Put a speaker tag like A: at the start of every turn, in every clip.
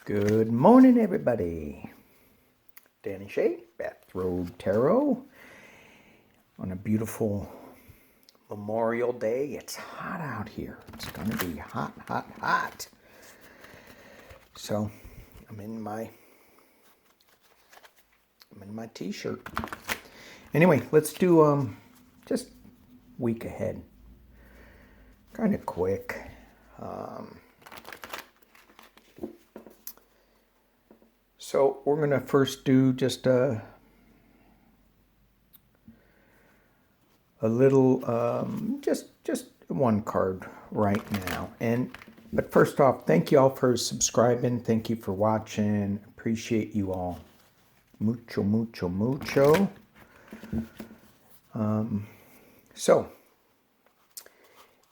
A: Good morning, everybody. Danny Shea, Bathrobe Tarot, on a beautiful Memorial Day. It's hot out here. It's going to be hot, hot, hot. So I'm in my t-shirt. Anyway, let's do just week ahead. Kind of quick. So we're going to first do just a little, just one card right now. But first off, thank you all for subscribing. Thank you for watching. Appreciate you all. Mucho, mucho, mucho. So,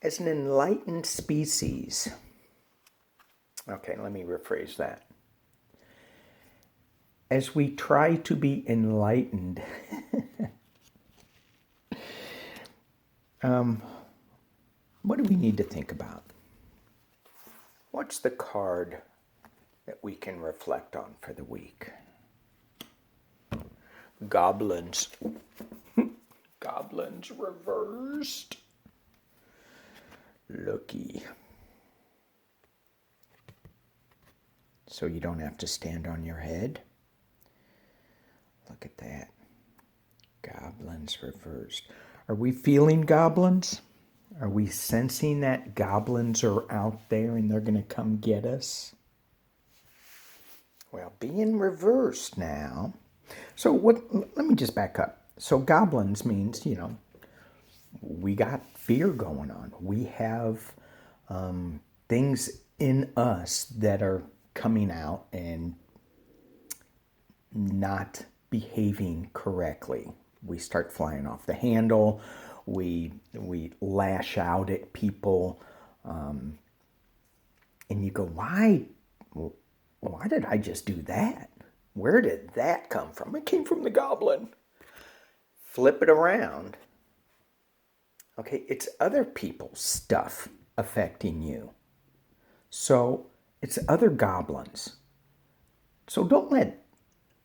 A: as an enlightened species, okay, let me rephrase that. As we try to be enlightened, what do we need to think about? What's the card that we can reflect on for the week? Goblins. Goblins reversed. Looky. So you don't have to stand on your head. Look at that. Goblins reversed. Are we feeling goblins? Are we sensing that goblins are out there and they're going to come get us? Well, being reversed now. So let me just back up. So goblins means, we got fear going on. We have things in us that are coming out and not behaving correctly. We start flying off the handle. We lash out at people, and you go, why did I just do that? Where did that come from? It came from the goblin. Flip it around. Okay, it's other people's stuff affecting you. So it's other goblins. So don't let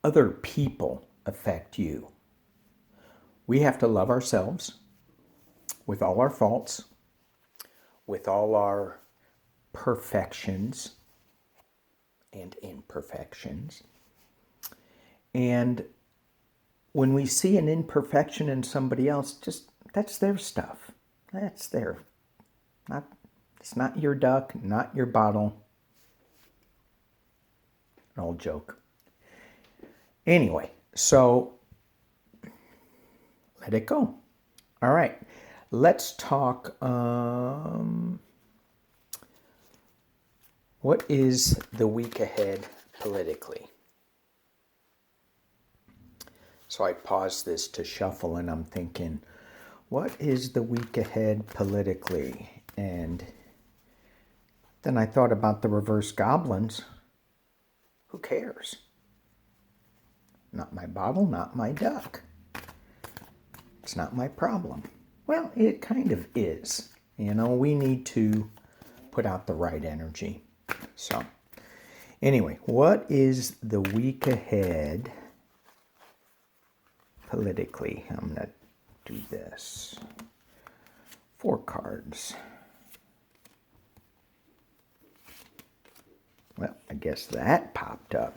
A: other people affect you. We have to love ourselves with all our faults, with all our perfections and imperfections. And when we see an imperfection in somebody else, that's their stuff. That's their, it's not your duck, not your bottle. An old joke. Anyway, so let it go. All right, let's talk. What is the week ahead politically? So I paused this to shuffle and I'm thinking, what is the week ahead politically? And then I thought about the reverse goblins. Who cares? Not my bottle, not my duck. It's not my problem. Well, it kind of is. We need to put out the right energy. So, anyway, what is the week ahead politically? I'm going to do this. 4 cards. Well, I guess that popped up.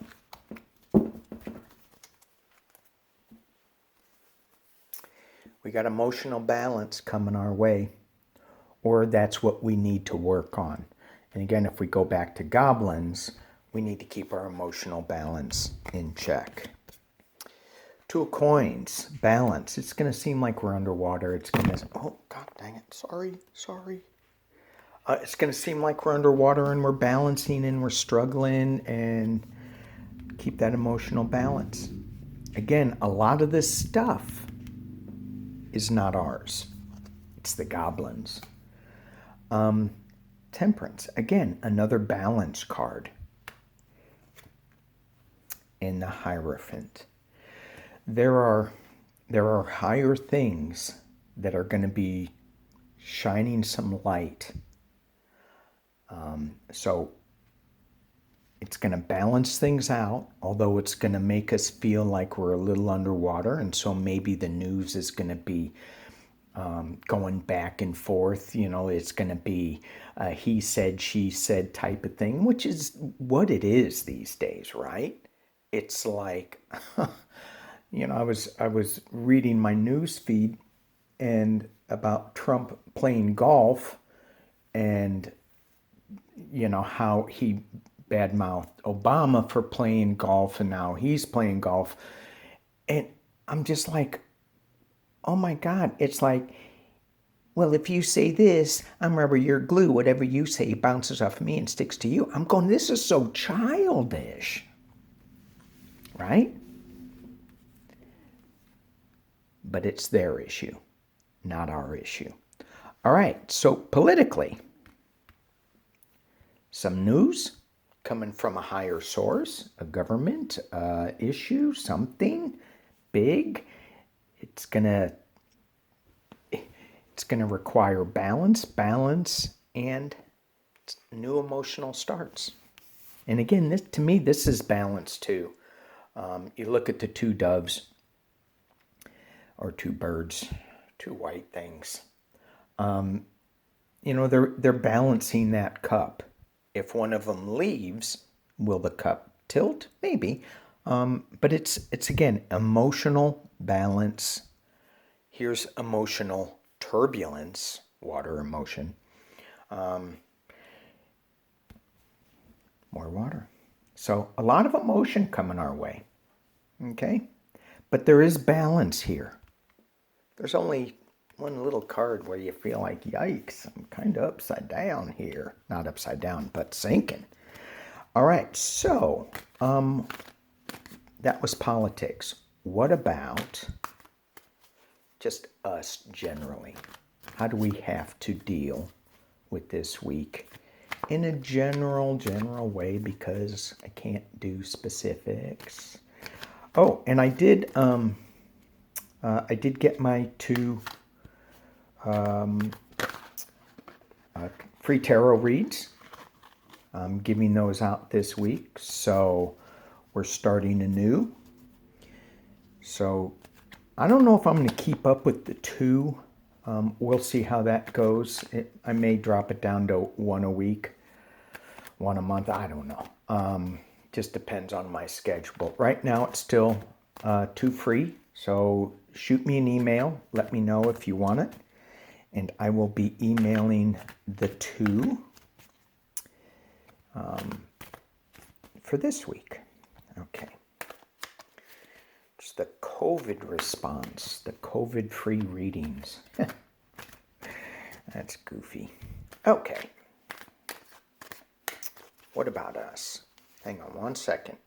A: We got emotional balance coming our way, or that's what we need to work on. And again, if we go back to goblins, we need to keep our emotional balance in check. 2 of coins, balance. It's going to seem like we're underwater. It's going to, oh, God dang it. Sorry. It's going to seem like we're underwater and we're balancing and we're struggling, and keep that emotional balance. Again, a lot of this stuff is not ours. It's the goblins. Temperance. Again, another balance card. And the Hierophant. There are higher things that are going to be shining some light. So It's going to balance things out, although it's going to make us feel like we're a little underwater. And so maybe the news is going to be going back and forth. It's going to be he said, she said type of thing, which is what it is these days, right? It's like, I was reading my news feed and about Trump playing golf and how he badmouthed Obama for playing golf and now he's playing golf. And I'm just like, oh my God, it's like, well, if you say this, I'm rubber, you're glue. Whatever you say bounces off me and sticks to you. I'm going, this is so childish, right? But it's their issue, not our issue. All right, so politically, some news coming from a higher source, a government issue, something big. It's gonna require balance, and new emotional starts. And again, to me, this is balance too. You look at the two doves, or two birds, two white things. They're balancing that cup. If one of them leaves, will the cup tilt? Maybe. But it's again, emotional balance. Here's emotional turbulence, water emotion. More water. So a lot of emotion coming our way. Okay? But there is balance here. There's only one little card where you feel like, yikes, I'm kind of upside down here. Not upside down, but sinking. All right, so that was politics. What about just us generally? How do we have to deal with this week in a general way, because I can't do specifics. Oh, and I did get my two free tarot reads. I'm giving those out this week, so we're starting anew. So I don't know if I'm going to keep up with the two. We'll see how that goes. I may drop it down to one a week, one a month. I don't know. Just depends on my schedule. But right now it's still two free. So shoot me an email. Let me know if you want it. And I will be emailing the two for this week. Okay. Just the COVID response, the COVID-free readings. That's goofy. Okay. What about us? Hang on one second.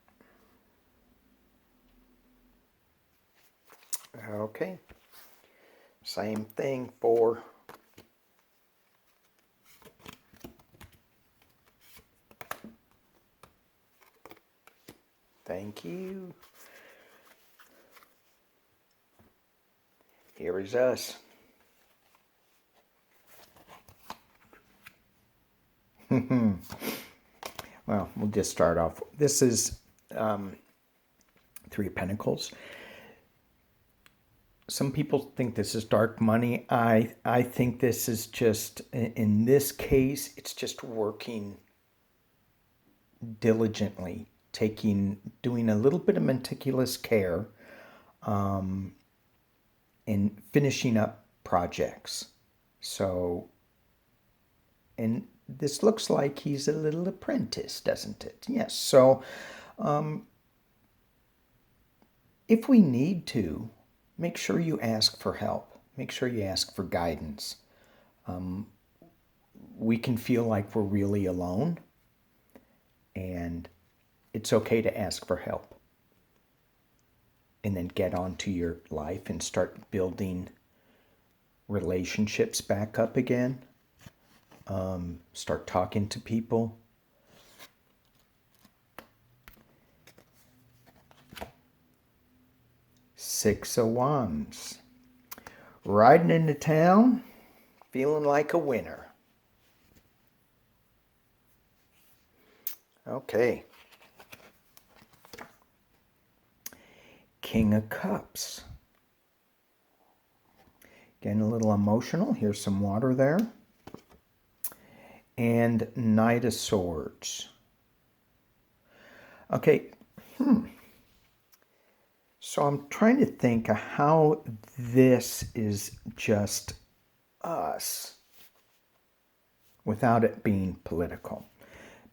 A: Okay. Same thing for thank you. Here is us. Well, we'll just start off. This is Three of Pentacles. Some people think this is dark money. I think this is just, in this case, it's just working diligently, doing a little bit of meticulous care, and finishing up projects. So, and this looks like he's a little apprentice, doesn't it? Yes. So, if we need to, make sure you ask for help. Make sure you ask for guidance. We can feel like we're really alone, and it's okay to ask for help. And then get on to your life and start building relationships back up again. Start talking to people. Six of Wands. Riding into town, feeling like a winner. Okay. King of Cups. Getting a little emotional. Here's some water there. And Knight of Swords. Okay. So I'm trying to think of how this is just us without it being political.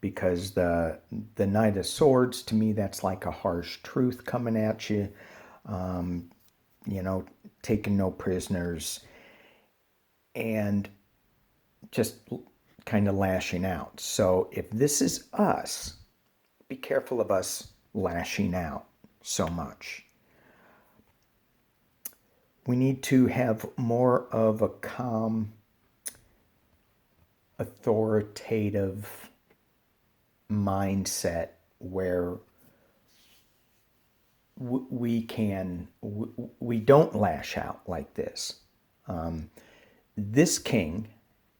A: Because the Knight of Swords, to me, that's like a harsh truth coming at you. Taking no prisoners and just kind of lashing out. So if this is us, be careful of us lashing out so much. We need to have more of a calm, authoritative mindset where we don't lash out like this. This king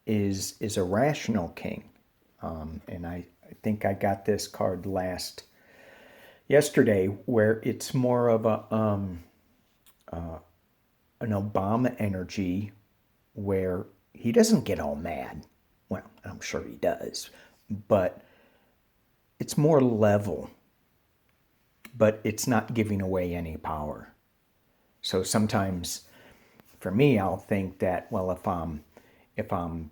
A: is a rational king, and I think I got this card yesterday, where it's more of an Obama energy, where he doesn't get all mad. Well, I'm sure he does, but it's more level, but it's not giving away any power. So sometimes for me, I'll think that, well, if I'm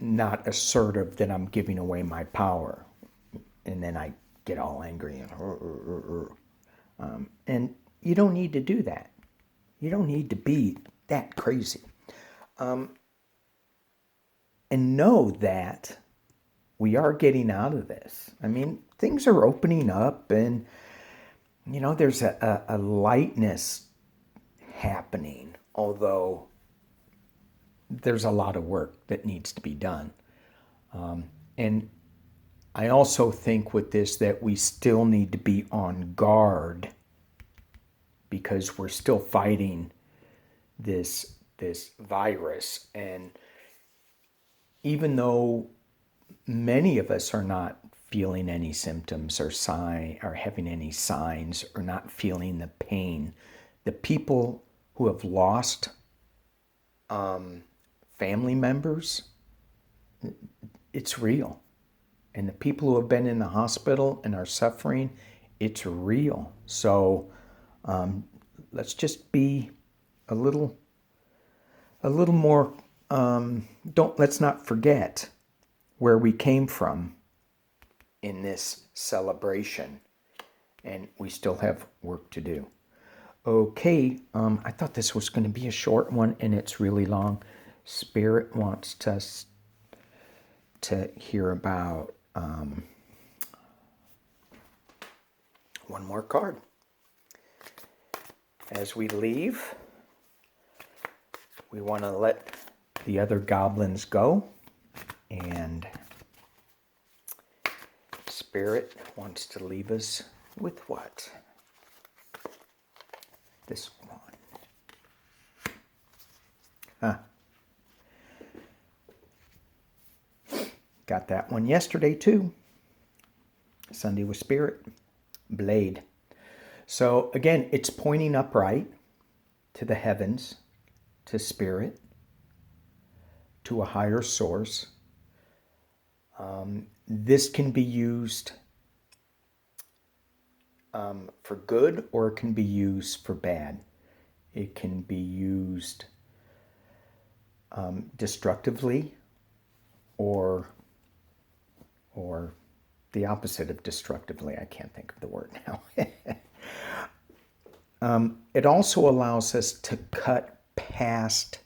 A: not assertive, then I'm giving away my power. And then I get all angry and you don't need to do that. You don't need to be that crazy. And know that we are getting out of this. I mean, things are opening up, and, there's a lightness happening, although there's a lot of work that needs to be done. And I also think with this that we still need to be on guard, because we're still fighting this virus. And even though many of us are not feeling any symptoms or having any signs, or not feeling the pain, the people who have lost family members, it's real. And the people who have been in the hospital and are suffering, it's real. So let's just be a little more, let's not forget where we came from in this celebration, and we still have work to do. Okay, I thought this was going to be a short one, and it's really long. Spirit wants us to hear about one more card. As we leave, we want to let the other goblins go, and Spirit wants to leave us with what? This one. Got that one yesterday too. Sunday with Spirit. Blade. So again, it's pointing upright to the heavens, to Spirit, to a higher source. This can be used for good, or it can be used for bad. It can be used destructively, or the opposite of destructively. I can't think of the word now. It also allows us to cut past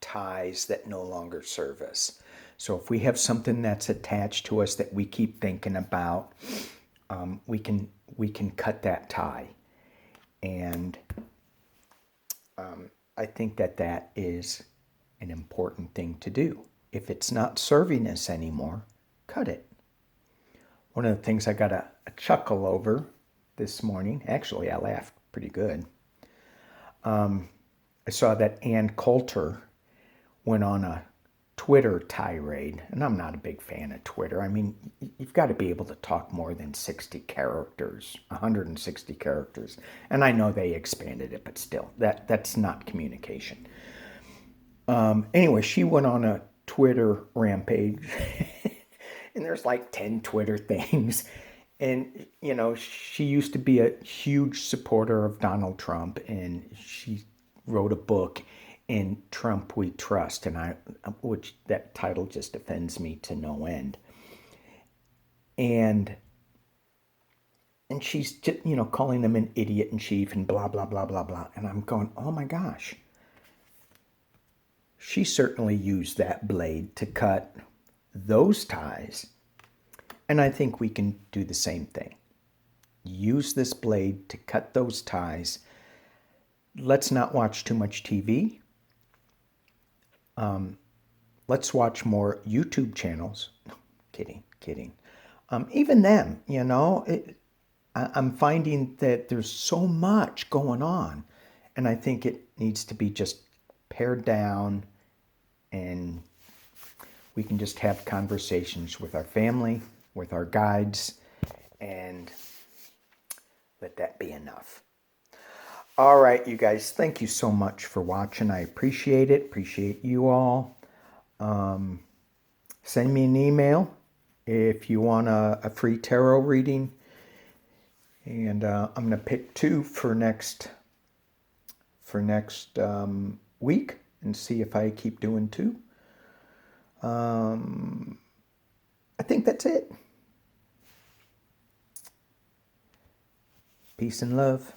A: ties that no longer serve us. So if we have something that's attached to us that we keep thinking about, we can cut that tie. And I think that is an important thing to do. If it's not serving us anymore, cut it. One of the things I got a chuckle over this morning, actually I laughed pretty good. I saw that Ann Coulter went on a Twitter tirade, and I'm not a big fan of Twitter. I mean, you've got to be able to talk more than 60 characters, 160 characters. And I know they expanded it, but still, that's not communication. Anyway, she went on a Twitter rampage, and there's like 10 Twitter things. And, she used to be a huge supporter of Donald Trump, and she wrote a book, In Trump We Trust, which that title just offends me to no end. And she's just, calling him an idiot in chief and blah, blah, blah, blah, blah. And I'm going, oh my gosh. She certainly used that blade to cut those ties. And I think we can do the same thing. Use this blade to cut those ties. Let's not watch too much TV. Let's watch more YouTube channels. Kidding. Even them, I'm finding that there's so much going on. And I think it needs to be just pared down, and we can just have conversations with our family, with our guides, and let that be enough. All right, you guys, thank you so much for watching. I appreciate it. Appreciate you all. Send me an email if you want a free tarot reading. And I'm going to pick 2 for next week and see if I keep doing 2. I think that's it. Peace and love.